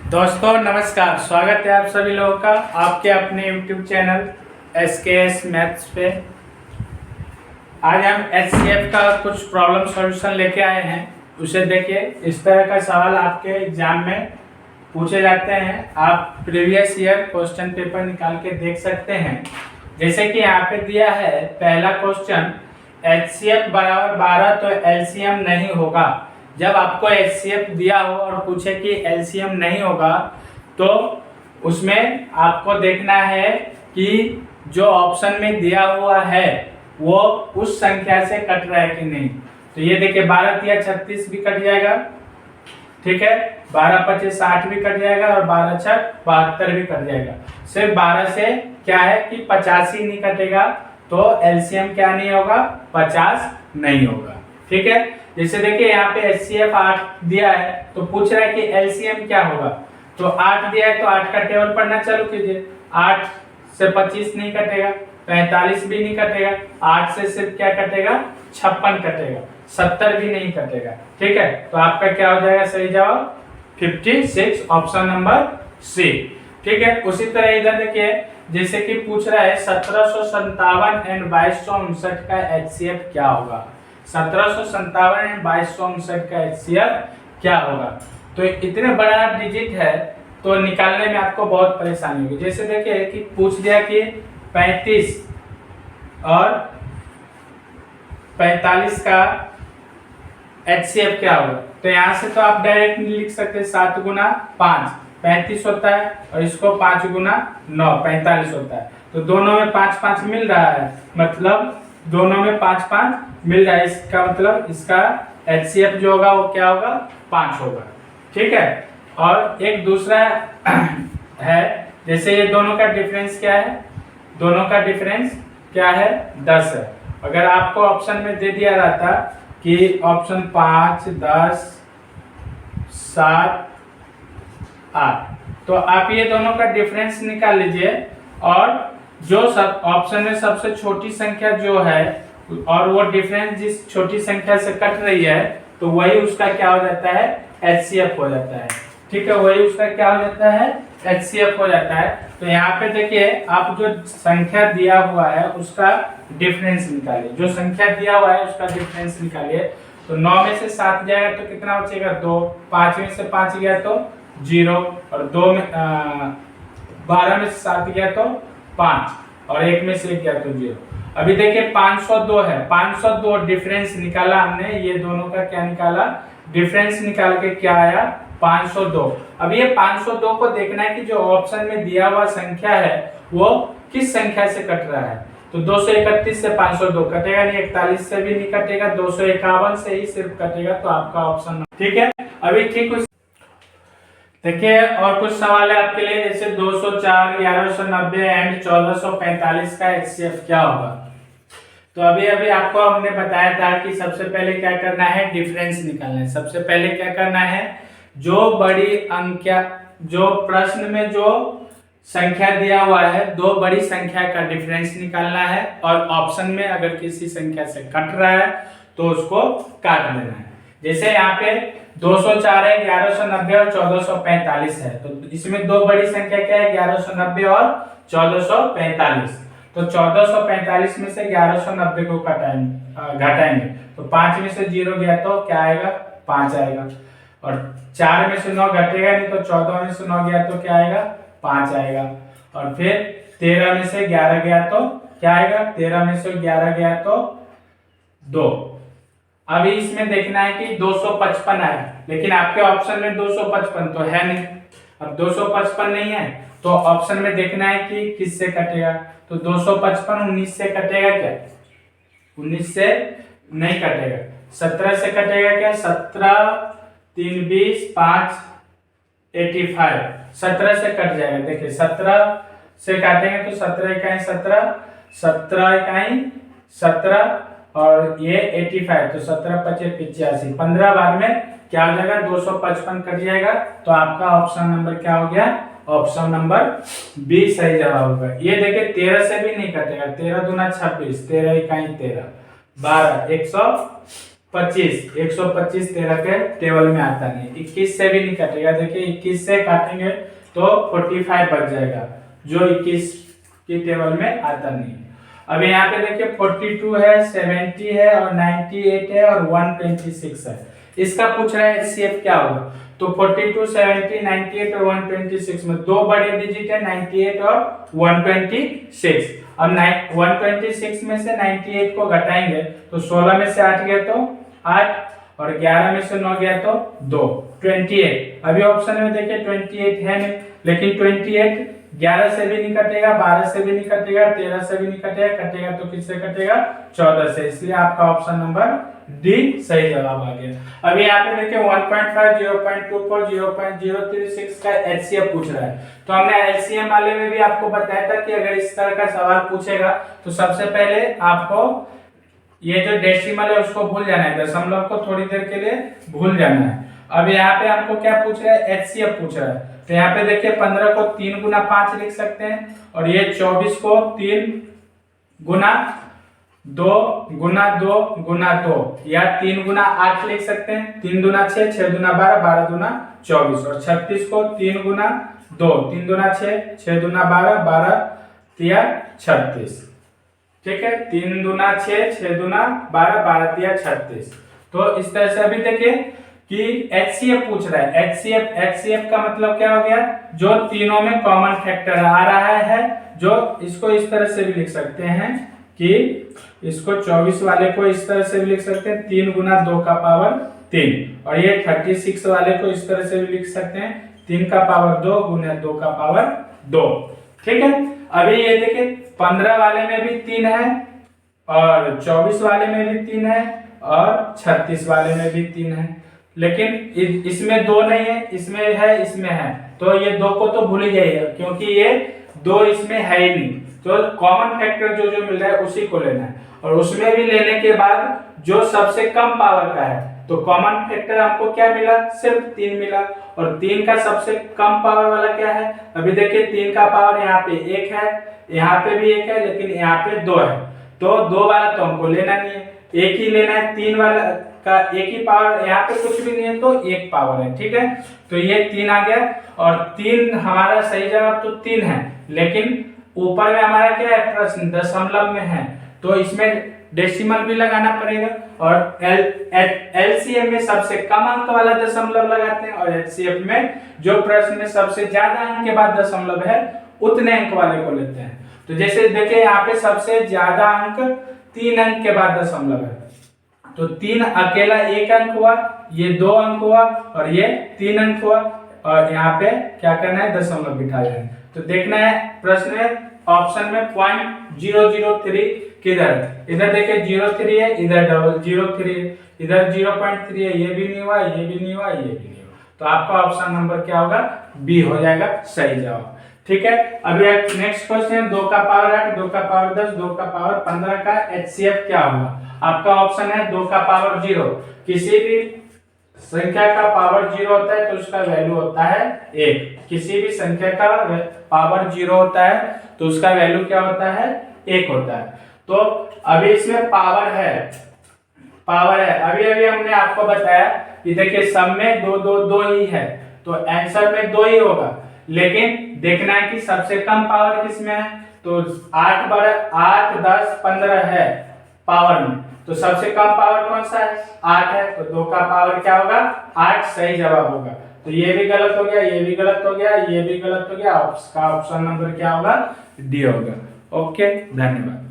दोस्तों नमस्कार, स्वागत है आप सभी लोगों का आपके अपने YouTube चैनल SKS मैथ्स पे। आज हम HCF का कुछ प्रॉब्लम सॉल्यूशन लेके आए हैं। उसे देखिए, इस तरह का सवाल आपके एग्जाम में पूछे जाते हैं। आप प्रीवियस ईयर क्वेश्चन पेपर निकाल के देख सकते हैं। जैसे कि यहाँ पे दिया है पहला क्वेश्चन, HCF बराबर 12 तो LCM नहीं होगा। जब आपको HCF दिया हो और पूछे कि LCM नहीं होगा तो उसमें आपको देखना है कि जो ऑप्शन में दिया हुआ है वो उस संख्या से कट रहा है कि नहीं। तो ये देखिए 12 या 36 भी कट जाएगा, ठीक है। 12 25 60 भी कट जाएगा और 12 6 72 भी कट जाएगा। सिर्फ 12 से क्या है कि 85 नहीं कटेगा, तो LCM क्या नहीं होगा, 50 नहीं होगा, ठीक है। जैसे देखिए यहाँ पे HCF 8 दिया है तो पूछ रहा है कि LCM क्या होगा। तो 8 दिया है तो 8 का टेबल पढ़ना चालू कीजिए। 8 से 25 नहीं कटेगा, 45 भी नहीं कटेगा, 8 से सिर्फ क्या कटेगा, 56 कटेगा, 70 भी नहीं कटेगा, ठीक है। तो आपका क्या हो जाएगा सही जवाब 56, ऑप्शन नंबर सी, ठीक है। उसी तरह इधर देखिए, जैसे कि पूछ रहा है 1757 एंड 2259 का HCF क्या होगा। 1757 एंड 2259 का HCF क्या होगा। तो इतने बड़ा डिजिट है तो निकालने में आपको बहुत परेशानी होगी। जैसे देखिए कि पूछ दिया कि 35 और 45 का HCF क्या होगा। तो यहाँ से तो आप डायरेक्ट लिख सकते हैं 7 गुना 5 35 होता है और इसको 5 गुना 9 45 होता है। तो दोनों में 5 5 मिल रहा है, मतलब दोनों में 5 5 मिल रहा है। इसका मतलब इसका HCF जो होगा वो क्या होगा, 5 होगा, ठीक है। और एक दूसरा है, जैसे ये दोनों का डिफरेंस क्या है, दोनों का डिफरेंस क्या है, 10 है। अगर आपको ऑप्शन में दे दिया जाता कि ऑप्शन 5 10 7 8, तो आप ये दोनों का डिफरेंस निकाल लीजिए और जो सब ऑप्शन में सबसे छोटी संख्या जो है और वो डिफरेंस जिस छोटी संख्या से कट रही है तो वही उसका क्या हो जाता है, HCF हो जाता है, ठीक है। वही उसका क्या हो जाता है, HCF हो जाता है। तो यहाँ पे देखिए आप जो संख्या दिया हुआ है उसका डिफरेंस निकालिए, जो संख्या दिया हुआ है उसका डिफरेंस निकालिए। तो 9 में से 7 जाएगा तो कितना बचेगा, 2। 5 में से 5 गया तो 0 और 2 में 12 में से 7 गया तो 5 और 1 में से 1 गया तो 0। अभी देखिए 502 है, 502 डिफरेंस निकाला हमने, ये दोनों का क्या निकाला, डिफरेंस निकाल के क्या आया, 502। अब ये 502 को देखना है कि जो ऑप्शन में दिया हुआ संख्या है वो किस संख्या से कट रहा है। तो 231 से 502 कटेगा नहीं, 41 से भी नहीं कटेगा, 251 से ही सिर्फ कटेगा, तो आपका ऑप्शन, ठीक है। अभी ठीक देखिए और कुछ सवाल है आपके लिए, जैसे 204 1190 एंड 1445 का HCF क्या होगा। तो अभी आपको हमने बताया था कि सबसे पहले क्या करना है, डिफरेंस निकालना है। सबसे पहले क्या करना है, जो बड़ी अंक, जो प्रश्न में जो संख्या दिया हुआ है दो बड़ी संख्या का डिफरेंस निकालना है और ऑप्शन में अगर किसी संख्या से कट रहा है तो उसको काट देना है। जैसे यहाँ पे 204 है, 1190 और 1445 है, तो इसमें दो बड़ी संख्या क्या है, 1190 और 1445। तो 1445 में से 1190 को घटाएंगे तो 5 में से 0 गया तो क्या आएगा, 5 आएगा। और 4 में से 9 घटेगा नहीं तो 14 में से 9 गया तो क्या आएगा, 5 आएगा। और फिर 13 में से 11 गया तो क्या आएगा, 13 में से 11 गया तो 2। अभी इसमें देखना है कि 255 आया, लेकिन आपके ऑप्शन में 255 तो है नहीं। अब 255 नहीं है तो ऑप्शन में देखना है कि किससे कटेगा। तो 255 19 से कटेगा क्या, 19 से नहीं कटेगा। 17 से कटेगा क्या, 17 3 20 5 85, 17 से कट जाएगा। देखिए 17 से काटेंगे तो 17 इकाई 17, 17 इकाई 17 और ये 85, तो 17 25 85, 15 बार में क्या हो जाएगा, 255 कट जाएगा। तो आपका ऑप्शन नंबर क्या हो गया, ऑप्शन नंबर बी सही जवाब होगा। ये देखिए 13 से भी नहीं कटेगा, 13 दूना 26, 13 इकाई 13 12 100 25, 125 13 के टेबल में आता नहीं, 21 से भी नहीं कटेगा। देखिए 21 से काटेंगे तो 45 बच जाएगा, जो 21 की टेबल में आता नहीं है। अब यहाँ पे देखिए 42 है, 70 है और 98 है और 126 है। इसका पूछ रहा है HCF क्या होगा। तो 42, 70, 98 और 126 में दो बड़े डिजिट है 98 और 126। अब 126 में से 98 को घटाएंगे तो 16 में से 8 गया तो 8 और 11 में से 9 गया तो 2, 28। अभी ऑप्शन में देखिए 28 है नहीं, लेकिन 28 11 से भी नहीं कटेगा, 12 से भी नहीं कटेगा, 13 से भी नहीं कटेगा, कटेगा तो किससे कटेगा, 14 से। इसलिए आपका ऑप्शन नंबर डी सही जवाब आ गया। अभी यहाँ पे देखिए 1.5, 0.24, 0.036 का HCF पूछ रहा है। तो हमने LCM वाले में भी आपको बताया था कि अगर इस तरह का सवाल पूछेगा तो सबसे पहले आपको ये जो डेसिमल है उसको भूल जाना है, दशमलव को थोड़ी देर के लिए भूल जाना है। अब यहाँ पे हमको क्या पूछ रहा है, HCF पूछ रहा है। तो यहाँ पे देखिए 15 को 3 गुना 5 लिख सकते हैं और ये 24 को 3 गुना 2 गुना 2 गुना 2 या 3 गुना 8 लिख सकते हैं। 3 दुना 6, 6 दुना 12, 12 दुना 24 और 36 को 3 गुना 2, 3 दुना 6, 6 दुना 12, 12 या 36। ठीक है, 3 दुना 6, 6 दुना 12, 12 या 36। तो इस तरह से अभी देखिए कि HCF पूछ रहा है। HCF का मतलब क्या हो गया, जो तीनों में कॉमन फैक्टर आ रहा है। जो इसको इस तरह से भी लिख सकते हैं कि इसको 24 वाले को इस तरह से भी लिख सकते हैं 3 गुना 2 का पावर 3 और ये 36 वाले को इस तरह से भी लिख सकते हैं 3 का पावर 2 गुना 2 का पावर 2। ठीक है, अभी ये देखिए 15 वाले में भी 3 है और 24 वाले में भी 3 है और 36 वाले में भी 3 है, लेकिन इसमें 2 नहीं है, इसमें है, इसमें है। तो ये 2 को तो भूल ही जाइए क्योंकि ये 2 इसमें है ही नहीं। तो कॉमन फैक्टर जो मिल रहा है उसी को लेना है और उसमें भी लेने के बाद जो सबसे कम पावर का है। तो कॉमन फैक्टर हमको क्या मिला, सिर्फ 3 मिला और 3 का सबसे कम पावर वाला क्या है। अभी देखिए 3 का पावर यहाँ पे 1 है, यहाँ पे भी 1 है, लेकिन यहाँ पे 2 है। तो 2 वाला तो हमको लेना नहीं है, एक ही लेना है। 3 वाला का एक ही पावर, यहाँ पे कुछ भी नहीं है तो 1 पावर है। ठीक है, तो ये 3 आ गया और 3 हमारा सही जवाब तो 3 है, लेकिन ऊपर में हमारा क्या है, प्रश्न दशमलव में है तो इसमें डेसिमल भी लगाना पड़ेगा और LCM में सबसे कम अंक वाला दशमलव लगाते हैं और HCF में जो प्रश्न में सबसे ज्यादा अंक के बाद दशमलव है उतने अंक वाले को लेते हैं। तो जैसे देखिए यहाँ पे सबसे ज्यादा अंक 3 अंक के बाद दशमलव है, तो 3 अकेला 1 अंक हुआ, ये 2 अंक हुआ और ये 3 अंक हुआ और यहाँ पे क्या करना है, दशमलव बिठा देना है। तो देखना है प्रश्न ऑप्शन में 0.003 किधर है। इधर देखिए 03 है, इधर 003 है, इधर 0.3 है, ये भी नहीं हुआ, ये भी नहीं हुआ, ये भी नहीं हुआ। तो आपका ऑप्शन नंबर क्या होगा, बी हो जाएगा सही जवाब। ठीक है, अभी नेक्स्ट क्वेश्चन 2 का पावर 8, 2 का पावर 10, 2 का पावर 15 का HCF क्या होगा। आपका ऑप्शन है 2 का पावर 0। किसी भी संख्या का पावर 0 होता है तो उसका वैल्यू होता है 1। किसी भी संख्या का पावर 0 होता है तो उसका वैल्यू क्या होता है, 1 होता है। तो अभी इसमें पावर है, अभी हमने आपको बताया कि देखिए सब में 2 2 2 ही है तो आंसर में 2 ही होगा, लेकिन देखना है कि सबसे कम पावर किसमें है। तो 8 10 15 है पावर में, तो सबसे कम पावर कौन सा है, 8 है। तो 2 का पावर क्या होगा, 8 सही जवाब होगा। तो ये भी गलत हो गया, ये भी गलत हो गया, ये भी गलत हो गया। आपका ऑप्शन नंबर क्या होगा, डी होगा। ओके, धन्यवाद।